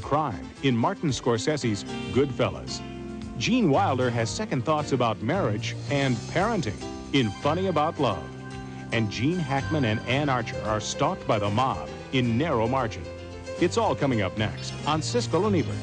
crime in Martin Scorsese's Goodfellas. Gene Wilder has second thoughts about marriage and parenting in Funny About Love. And Gene Hackman and Ann Archer are stalked by the mob in Narrow Margin. It's all coming up next on Siskel and Ebert.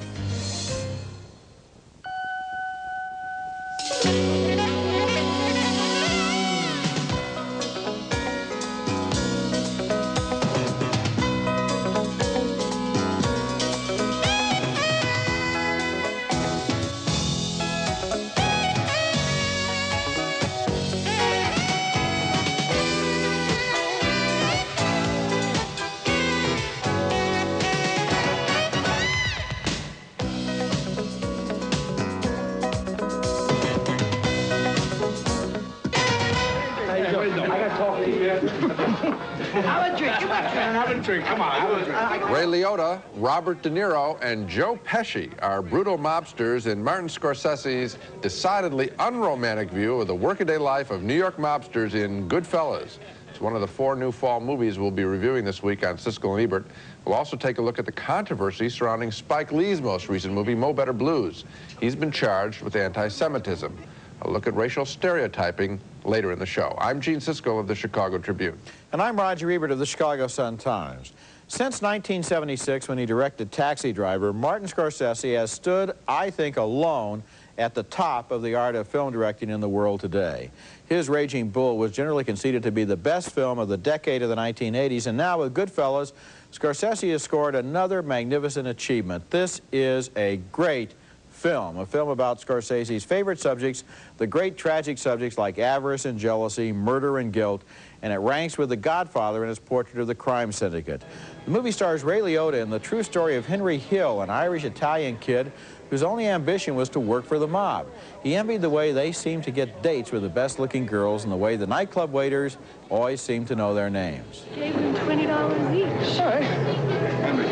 Ray Liotta, Robert De Niro, and Joe Pesci are brutal mobsters in Martin Scorsese's decidedly unromantic view of the workaday life of New York mobsters in Goodfellas. It's one of the 4 new fall movies we'll be reviewing this week on Siskel and Ebert. We'll also take a look at the controversy surrounding Spike Lee's most recent movie, Mo Better Blues. He's been charged with anti-Semitism. A look at racial stereotyping later in the show. I'm Gene Siskel of the Chicago Tribune. And I'm Roger Ebert of the Chicago Sun-Times. Since 1976, when he directed Taxi Driver, Martin Scorsese has stood, I think, alone at the top of the art of film directing in the world today. His Raging Bull was generally conceded to be the best film of the decade of the 1980s, and now with Goodfellas, Scorsese has scored another magnificent achievement. This is a great film, a film about Scorsese's favorite subjects, the great tragic subjects like avarice and jealousy, murder and guilt, and it ranks with The Godfather in his portrait of the crime syndicate. The movie stars Ray Liotta in the true story of Henry Hill, an Irish-Italian kid whose only ambition was to work for the mob. He envied the way they seemed to get dates with the best-looking girls and the way the nightclub waiters always seemed to know their names. Gave them $20 each. All right. Henry,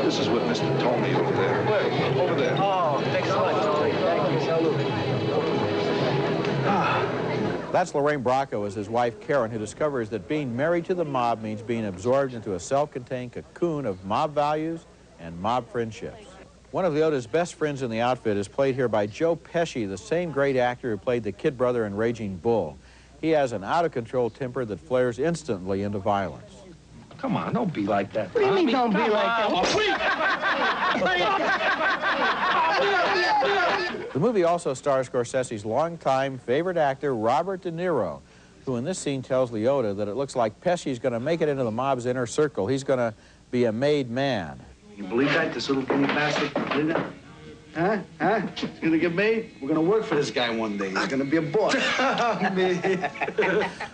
this is with Mr. Tony over there. Wait, over there. Oh, thanks so much, Tony. Thank you. Salute. That's Lorraine Bracco as his wife Karen, who discovers that being married to the mob means being absorbed into a self-contained cocoon of mob values and mob friendships. One of Liotta's best friends in the outfit is played here by Joe Pesci, the same great actor who played the kid brother in Raging Bull. He has an out-of-control temper that flares instantly into violence. Come on, don't be like that. What do you mean, don't be like that? The movie also stars Scorsese's longtime favorite actor, Robert De Niro, who in this scene tells Liotta that it looks like Pesci's going to make it into the mob's inner circle. He's going to be a made man. You believe that, this little guinea bastard? Believe that? Huh? Huh? He's gonna get made? We're gonna work for this guy one day. He's gonna be a boss.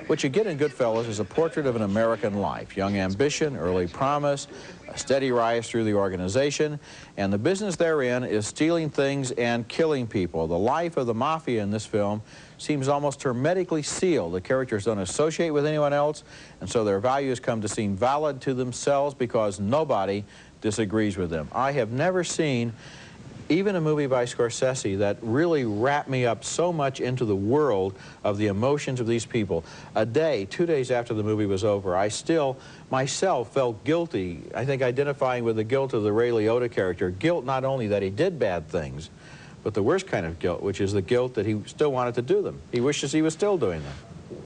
What you get in Goodfellas is a portrait of an American life. Young ambition, early promise, a steady rise through the organization, and the business therein is stealing things and killing people. The life of the mafia in this film seems almost hermetically sealed. The characters don't associate with anyone else, and so their values come to seem valid to themselves because nobody disagrees with them. I have never seen even a movie by Scorsese that really wrapped me up so much into the world of the emotions of these people. A day, 2 days after the movie was over, I still, myself, felt guilty, I think identifying with the guilt of the Ray Liotta character. Guilt not only that he did bad things, but the worst kind of guilt, which is the guilt that he still wanted to do them. He wishes he was still doing them.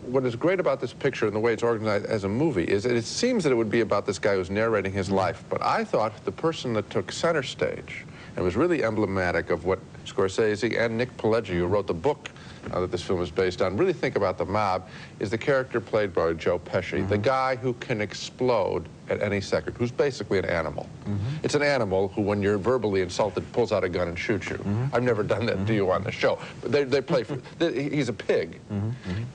What is great about this picture and the way it's organized as a movie is that it seems that it would be about this guy who's narrating his life, but I thought the person that took center stage and was really emblematic of what Scorsese and Nick Pileggi, who wrote the book that this film is based on, really think about the mob, is the character played by Joe Pesci, the guy who can explode at any second, who's basically an animal. It's an animal who, when you're verbally insulted, pulls out a gun and shoots you. I've never done that to you on the show. But they play for, he's a pig.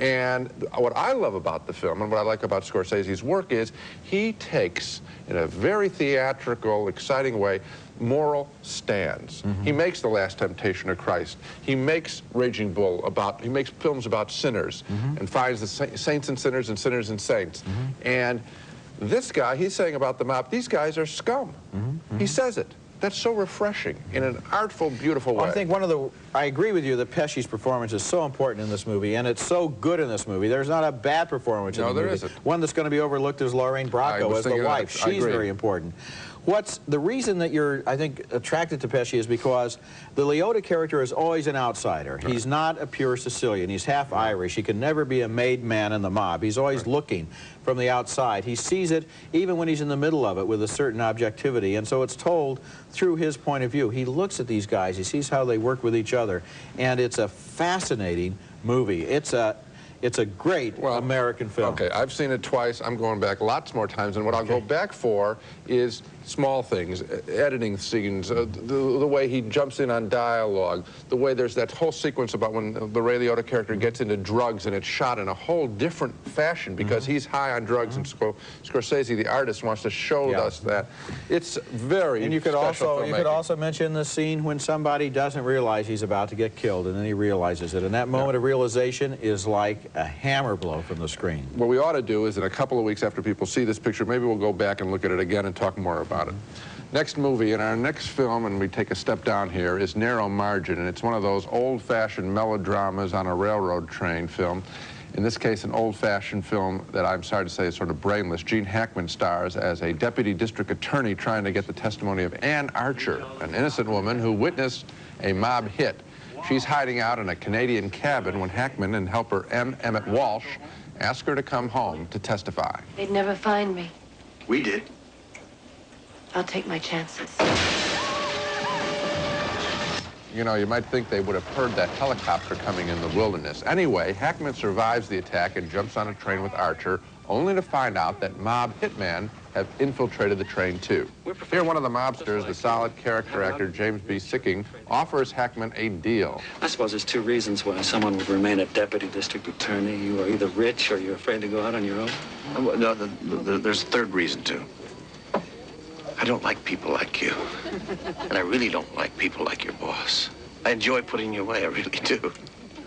And what I love about the film and what I like about Scorsese's work is he takes, in a very theatrical, exciting way, moral stands. He makes The Last Temptation of Christ. He makes Raging Bull about, he makes films about sinners and finds the saints and sinners and saints. And this guy, he's saying about the mob, these guys are scum. He says it. That's so refreshing in an artful, beautiful way. I think I agree with you that Pesci's performance is so important in this movie, and it's so good in this movie. There's not a bad performance in the movie. No, there isn't. One that's going to be overlooked is Lorraine Bracco as the wife. She's very important. What's the reason that you're, I think, attracted to Pesci is because the Liotta character is always an outsider. Right. He's not a pure Sicilian. He's half Irish. He can never be a made man in the mob. He's always looking from the outside. He sees it even when he's in the middle of it with a certain objectivity, and so it's told through his point of view. He looks at these guys. He sees how they work with each other, and it's a fascinating movie. It's a great American film. Okay, I've seen it twice. I'm going back lots more times, and what I'll go back for is small things, editing scenes, the way he jumps in on dialogue, the way there's that whole sequence about when the Ray Liotta character gets into drugs and it's shot in a whole different fashion because he's high on drugs, and Scorsese, the artist, wants to show us that. It's very And you could also mention the scene when somebody doesn't realize he's about to get killed, and then he realizes it, and that moment of realization is like a hammer blow from the screen. What we ought to do is in a couple of weeks after people see this picture, maybe we'll go back and look at it again and talk more about it. Next movie, in our next film, and we take a step down here, is Narrow Margin, and it's one of those old-fashioned melodramas on a railroad train film. In this case, an old-fashioned film that I'm sorry to say is sort of brainless. Gene Hackman stars as a deputy district attorney trying to get the testimony of Ann Archer, an innocent woman who witnessed a mob hit. She's hiding out in a Canadian cabin when Hackman and helper M. Emmett Walsh ask her to come home to testify. They'd never find me. We did. I'll take my chances. You know, you might think they would have heard that helicopter coming in the wilderness. Anyway, Hackman survives the attack and jumps on a train with Archer, only to find out that mob hitmen have infiltrated the train, too. Here, one of the mobsters, the solid character actor James B. Sicking, offers Hackman a deal. I suppose there's two reasons why someone would remain a deputy district attorney. You are either rich or you're afraid to go out on your own. No, there's a third reason, too. I don't like people like you. And I really don't like people like your boss. I enjoy putting you away, I really do.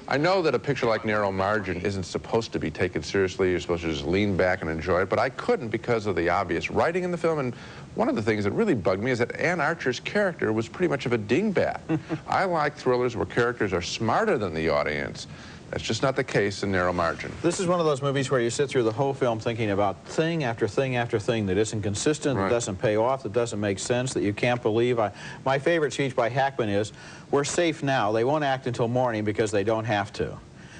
I know that a picture like Narrow Margin isn't supposed to be taken seriously. You're supposed to just lean back and enjoy it, but I couldn't because of the obvious writing in the film. And one of the things that really bugged me is that Ann Archer's character was pretty much of a dingbat. I like thrillers where characters are smarter than the audience. That's just not the case in Narrow Margin. This is one of those movies where you sit through the whole film thinking about thing after thing after thing that isn't consistent, that doesn't pay off, that doesn't make sense, that you can't believe. My favorite speech by Hackman is, "We're safe now. They won't act until morning because they don't have to.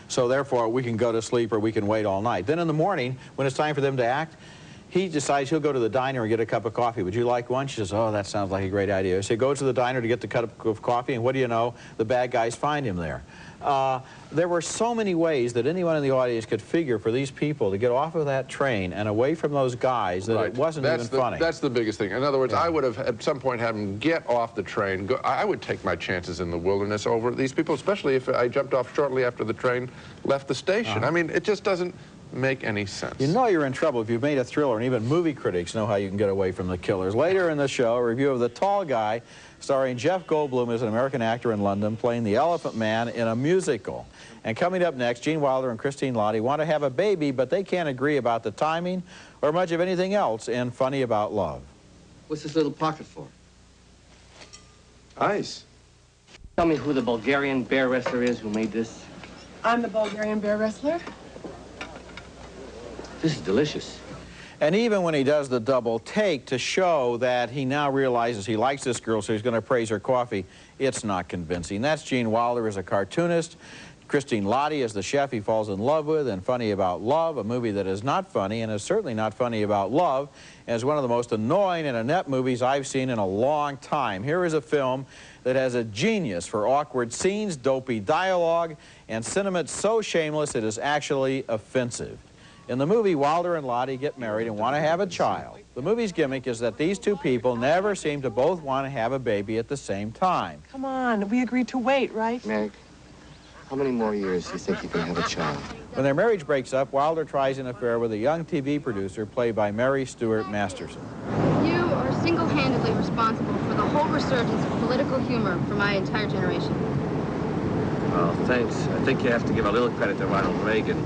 So therefore, we can go to sleep or we can wait all night." Then in the morning, when it's time for them to act, he decides he'll go to the diner and get a cup of coffee. "Would you like one?" She says, "Oh, that sounds like a great idea." So he goes to the diner to get the cup of coffee, and what do you know? The bad guys find him there. There were so many ways that anyone in the audience could figure for these people to get off of that train and away from those guys that it wasn't even funny. That's the biggest thing. In other words, I would have at some point had them get off the train. I would take my chances in the wilderness over these people, especially if I jumped off shortly after the train left the station. I mean, it just doesn't make any sense. You know you're in trouble if you've made a thriller, and even movie critics know how you can get away from the killers. Later in the show, a review of The Tall Guy, starring Jeff Goldblum as an American actor in London playing the Elephant Man in a musical. And coming up next, Gene Wilder and Christine Lottie want to have a baby, but they can't agree about the timing or much of anything else in Funny About Love. What's this little pocket for? Ice. Tell me who the Bulgarian bear wrestler is who made this. I'm the Bulgarian bear wrestler. This is delicious. And even when he does the double take to show that he now realizes he likes this girl, so he's going to praise her coffee, it's not convincing. That's Gene Wilder as a cartoonist, Christine Lottie as the chef he falls in love with, and Funny About Love, a movie that is not funny and is certainly not funny about love, and is one of the most annoying and inept movies I've seen in a long time. Here is a film that has a genius for awkward scenes, dopey dialogue, and sentiment so shameless it is actually offensive. In the movie, Wilder and Lottie get married and want to have a child. The movie's gimmick is that these two people never seem to both want to have a baby at the same time. Come on, we agreed to wait, right? Meg, how many more years do you think you can have a child? When their marriage breaks up, Wilder tries an affair with a young TV producer played by Mary Stuart Masterson. You are single-handedly responsible for the whole resurgence of political humor for my entire generation. Well, thanks. I think you have to give a little credit to Ronald Reagan.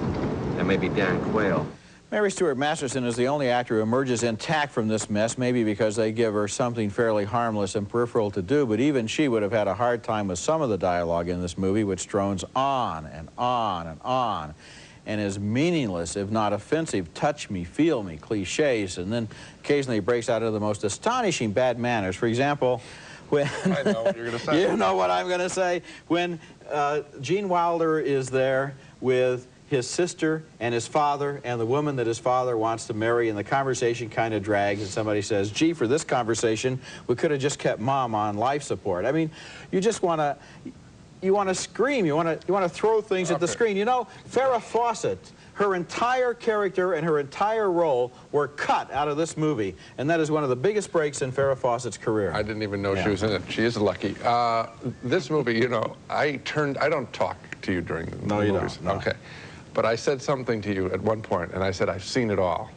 And maybe Dan Quayle. Mary Stuart Masterson is the only actor who emerges intact from this mess, maybe because they give her something fairly harmless and peripheral to do, but even she would have had a hard time with some of the dialogue in this movie, which drones on and on and on. and his meaningless, if not offensive, touch me, feel me cliches, and then occasionally he breaks out into the most astonishing bad manners. For example, when I know what you're going to say. You know what I'm going to say. When Gene Wilder is there with his sister and his father and the woman that his father wants to marry, and the conversation kind of drags, and somebody says, gee, for this conversation, we could have just kept Mom on life support. I mean, you just want to, scream, you want to throw things at the screen. You know, Farrah Fawcett, her entire character and her entire role were cut out of this movie, and that is one of the biggest breaks in Farrah Fawcett's career. I didn't even know she was in it. She is lucky. This movie, you know, I don't talk to you during the movies. No, you don't. No. Okay. But I said something to you at one point, and I said, I've seen it all.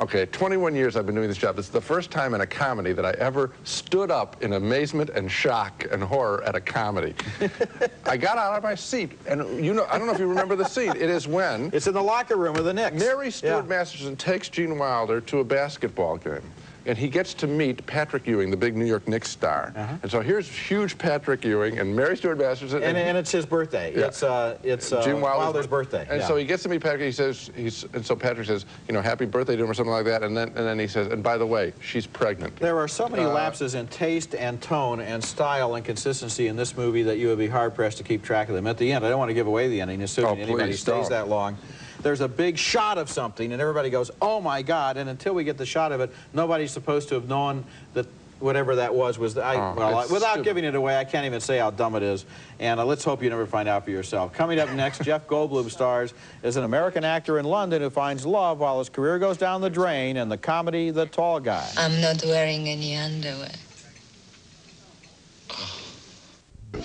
Okay, 21 years I've been doing this job. It's the first time in a comedy that I ever stood up in amazement and shock and horror at a comedy. I got out of my seat, and you know, I don't know if you remember the scene. It is when... It's in the locker room with the Knicks. Mary Stuart Masterson takes Gene Wilder to a basketball game. And he gets to meet Patrick Ewing, the big New York Knicks star. And so here's huge Patrick Ewing and Mary Stuart Masterson. And it's his birthday. Yeah. It's Gene Wilder's birthday. And so he gets to meet Patrick. He says, and so Patrick says, you know, happy birthday to him or something like that. And then he says, and by the way, she's pregnant. There are so many lapses in taste and tone and style and consistency in this movie that you would be hard-pressed to keep track of them. At the end, I don't want to give away the ending, assuming anybody stays that long. There's a big shot of something, and everybody goes, oh, my God, and until we get the shot of it, nobody's supposed to have known that whatever that was without giving it away, I can't even say how dumb it is, and let's hope you never find out for yourself. Coming up next, Jeff Goldblum stars as an American actor in London who finds love while his career goes down the drain in the comedy The Tall Guy. I'm not wearing any underwear.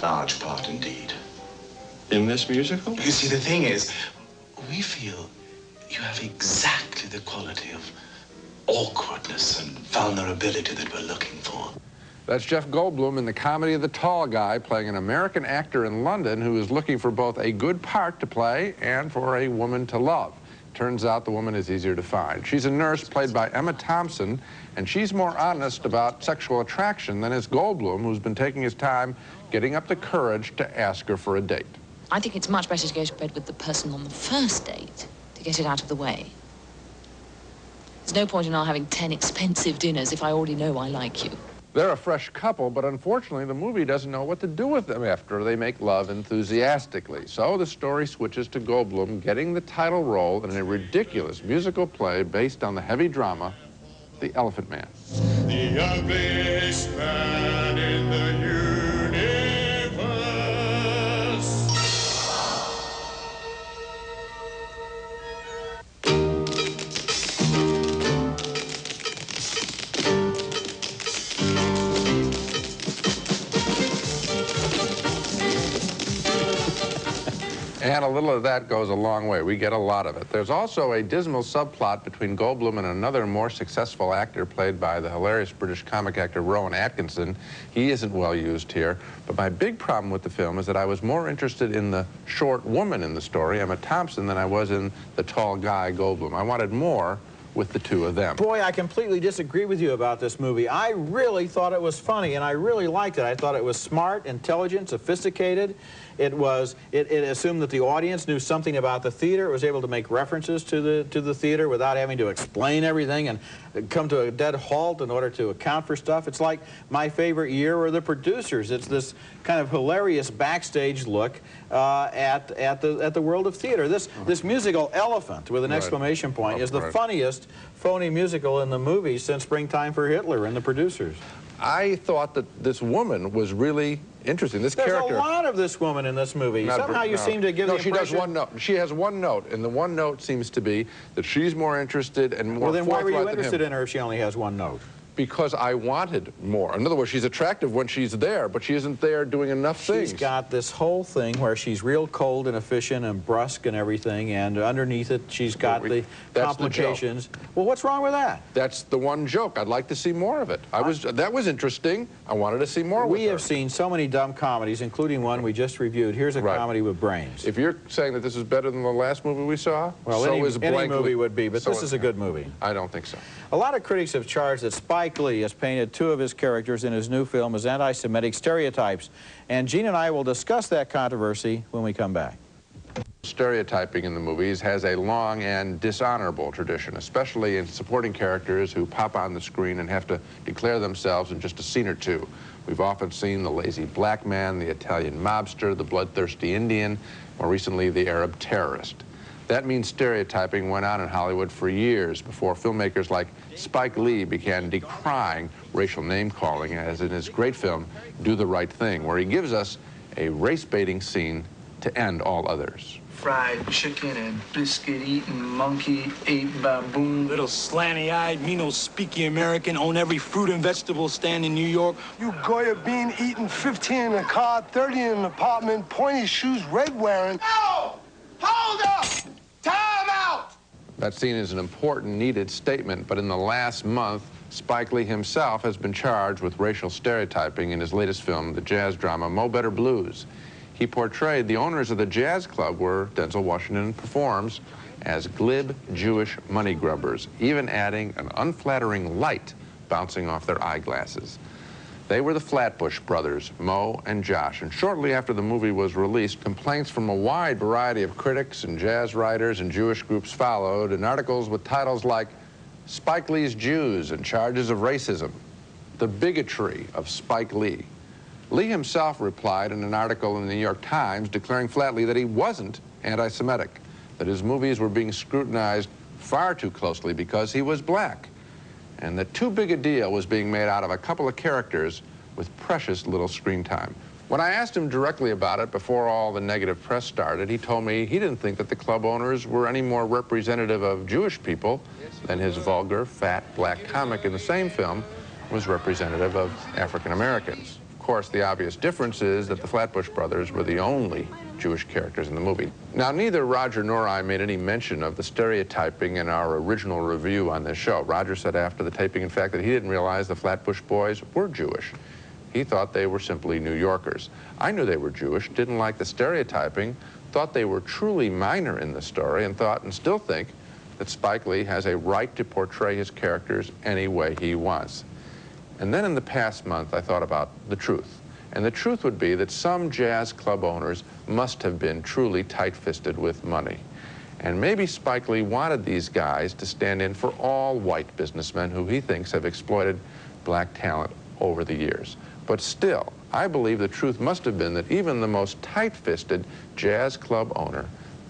Large part indeed. In this musical? You see, the thing is, we feel you have exactly the quality of awkwardness and vulnerability that we're looking for. That's Jeff Goldblum in the comedy of The Tall Guy, playing an American actor in London who is looking for both a good part to play and for a woman to love. Turns out the woman is easier to find. She's a nurse played by Emma Thompson, and she's more honest about sexual attraction than is Goldblum, who's been taking his time getting up the courage to ask her for a date. I think it's much better to go to bed with the person on the first date to get it out of the way. There's no point in our having 10 expensive dinners if I already know I like you. They're a fresh couple, but unfortunately the movie doesn't know what to do with them after they make love enthusiastically. So the story switches to Goldblum getting the title role in a ridiculous musical play based on the heavy drama, The Elephant Man. The ugliest man in the universe. And a little of that goes a long way. We get a lot of it. There's also a dismal subplot between Goldblum and another more successful actor played by the hilarious British comic actor Rowan Atkinson. He isn't well used here. But my big problem with the film is that I was more interested in the short woman in the story, Emma Thompson, than I was in the tall guy, Goldblum. I wanted more with the two of them. Boy, I completely disagree with you about this movie. I really thought it was funny, and I really liked it. I thought it was smart, intelligent, sophisticated. It assumed that the audience knew something about the theater. It was able to make references to the theater without having to explain everything and come to a dead halt in order to account for stuff. It's like My Favorite Year or The Producers. It's this kind of hilarious backstage look at the world of theater. This musical Elephant with an exclamation point is the funniest phony musical in the movie since Springtime for Hitler and The Producers. I thought that this woman was really interesting. This character. There's a lot of this woman in this movie. Somehow you seem to give the impression. No, she does one note. She has one note, and the one note seems to be that she's more interested and more. Well, then why were you interested in her if she only has one note? Because I wanted more. In other words, she's attractive when she's there, but she isn't there doing enough things. She's got this whole thing where she's real cold and efficient and brusque and everything, and underneath it, she's got the complications. Well, what's wrong with that? That's the one joke. I'd like to see more of it. That was interesting. I wanted to see more with her. We have seen so many dumb comedies, including one we just reviewed. Here's a comedy with brains. If you're saying that this is better than the last movie we saw, well, so is any movie would be, but this is a good movie. I don't think so. A lot of critics have charged that Spike Lee has painted two of his characters in his new film as anti-Semitic stereotypes, and Gene and I will discuss that controversy when we come back. stereotyping in the movies has a long and dishonorable tradition, especially in supporting characters who pop on the screen and have to declare themselves in just a scene or two. We've often seen the lazy black man, the Italian mobster, the bloodthirsty Indian, more recently the Arab terrorist. That means stereotyping went on in Hollywood for years before filmmakers like Spike Lee began decrying racial name-calling, as in his great film, Do the Right Thing, where he gives us a race-baiting scene to end all others. Fried chicken and biscuit-eating monkey ate baboon. Little slanty-eyed, Mino-speaking American, own every fruit and vegetable stand in New York. You Goya bean eating, 15 in a car, 30 in an apartment, pointy shoes, red wearing. No! Hold up! Time out! That scene is an important, needed statement, but in the last month, Spike Lee himself has been charged with racial stereotyping in his latest film, the jazz drama Mo Better Blues. He portrayed the owners of the jazz club where Denzel Washington performs as glib Jewish money grubbers, even adding an unflattering light bouncing off their eyeglasses. They were the Flatbush brothers, Mo and Josh, and shortly after the movie was released, complaints from a wide variety of critics and jazz writers and Jewish groups followed, and articles with titles like Spike Lee's Jews and Charges of Racism, The Bigotry of Spike Lee. Lee himself replied in an article in the New York Times declaring flatly that he wasn't anti-Semitic, that his movies were being scrutinized far too closely because he was black, and that too big a deal was being made out of a couple of characters with precious little screen time. When I asked him directly about it before all the negative press started, he told me he didn't think that the club owners were any more representative of Jewish people than his vulgar, fat, black comic in the same film was representative of African Americans. Of course, the obvious difference is that the Flatbush brothers were the only Jewish characters in the movie. Now, neither Roger nor I made any mention of the stereotyping in our original review on this show. Roger said after the taping, in fact, that he didn't realize the Flatbush boys were Jewish. He thought they were simply New Yorkers. I knew they were Jewish, didn't like the stereotyping, thought they were truly minor in the story, and thought and still think that Spike Lee has a right to portray his characters any way he wants. And then in the past month, I thought about the truth. And the truth would be that some jazz club owners must have been truly tight-fisted with money. And maybe Spike Lee wanted these guys to stand in for all white businessmen who he thinks have exploited black talent over the years. But still, I believe the truth must have been that even the most tight-fisted jazz club owner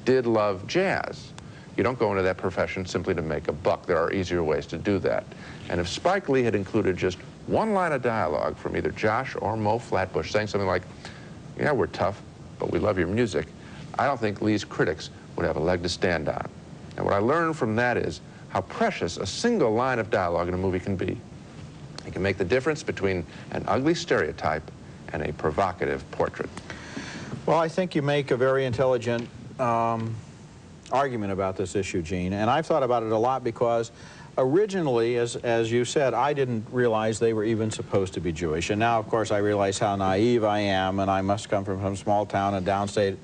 did love jazz. You don't go into that profession simply to make a buck. There are easier ways to do that. And if Spike Lee had included just one line of dialogue from either Josh or Mo Flatbush saying something like, yeah, we're tough, but we love your music, I don't think Lee's critics would have a leg to stand on. And what I learned from that is how precious a single line of dialogue in a movie can be. It can make the difference between an ugly stereotype and a provocative portrait. Well, I think you make a very intelligent argument about this issue, Gene, and I've thought about it a lot because originally, as you said, I didn't realize they were even supposed to be Jewish. And now, of course, I realize how naive I am, and I must come from some small town in downstate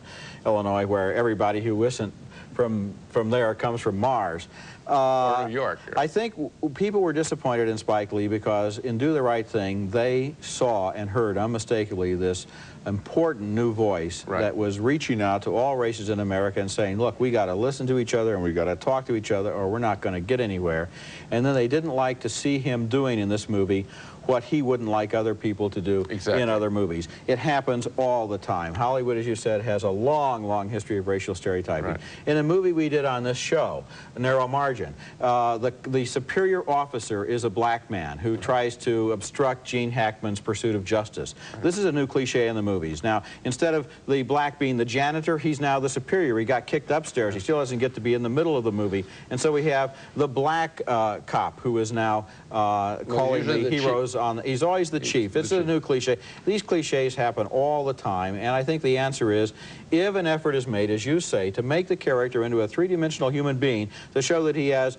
Illinois where everybody who isn't from there comes from Mars. Or New York. I think people were disappointed in Spike Lee because in Do the Right Thing, they saw and heard unmistakably this important new voice that was reaching out to all races in America and saying, look, we got to listen to each other and we got to talk to each other or we're not going to get anywhere. And then they didn't like to see him doing in this movie what he wouldn't like other people to do in other movies. It happens all the time. Hollywood, as you said, has a long, long history of racial stereotyping. In a movie we did on this show, Narrow Margin, the superior officer is a black man who tries to obstruct Gene Hackman's pursuit of justice. This is a new cliche in the movies. Now, instead of the black being the janitor, he's now the superior. He got kicked upstairs. He still doesn't get to be in the middle of the movie. And so we have the black cop who is now calling the heroes on. He's always the chief. It's a new cliche. These cliches happen all the time, and I think the answer is, if an effort is made, as you say, to make the character into a three-dimensional human being, to show that he has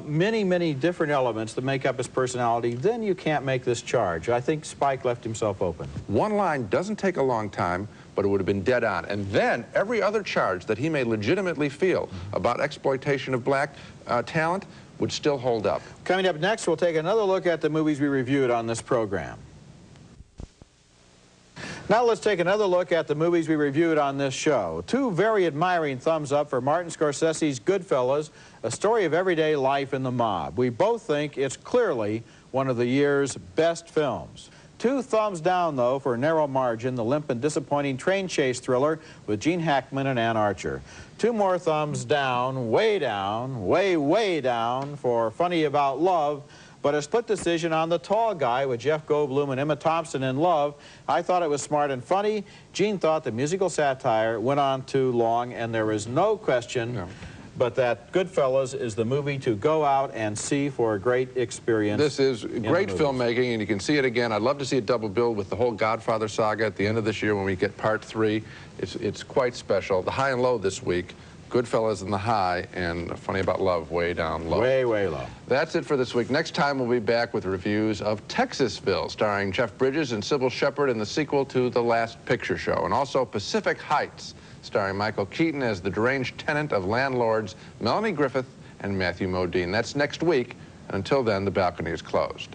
many, many different elements that make up his personality, then you can't make this charge. I think Spike left himself open. One line doesn't take a long time, but it would have been dead on. And then every other charge that he may legitimately feel about exploitation of black talent would still hold up. Coming up next, we'll take another look at the movies we reviewed on this program. Now let's take another look at the movies we reviewed on this show. Two very admiring thumbs up for Martin Scorsese's Goodfellas, a story of everyday life in the mob. We both think it's clearly one of the year's best films. Two thumbs down, though, for Narrow Margin, the limp and disappointing train chase thriller with Gene Hackman and Ann Archer. Two more thumbs down, way, way down for Funny About Love, but a split decision on The Tall Guy with Jeff Goldblum and Emma Thompson in love. I thought it was smart and funny. Gene thought the musical satire went on too long, and there is no question but that Goodfellas is the movie to go out and see for a great experience. This is great filmmaking, and you can see it again. I'd love to see it double billed with the whole Godfather saga at the end of this year when we get part 3. It's quite special. The high and low this week, Goodfellas in the high, and Funny About Love way down low. Way, way low. That's it for this week. Next time we'll be back with reviews of Texasville, starring Jeff Bridges and Sybil Shepherd in the sequel to The Last Picture Show, and also Pacific Heights, starring Michael Keaton as the deranged tenant of landlords Melanie Griffith and Matthew Modine. That's next week, and until then, the balcony is closed.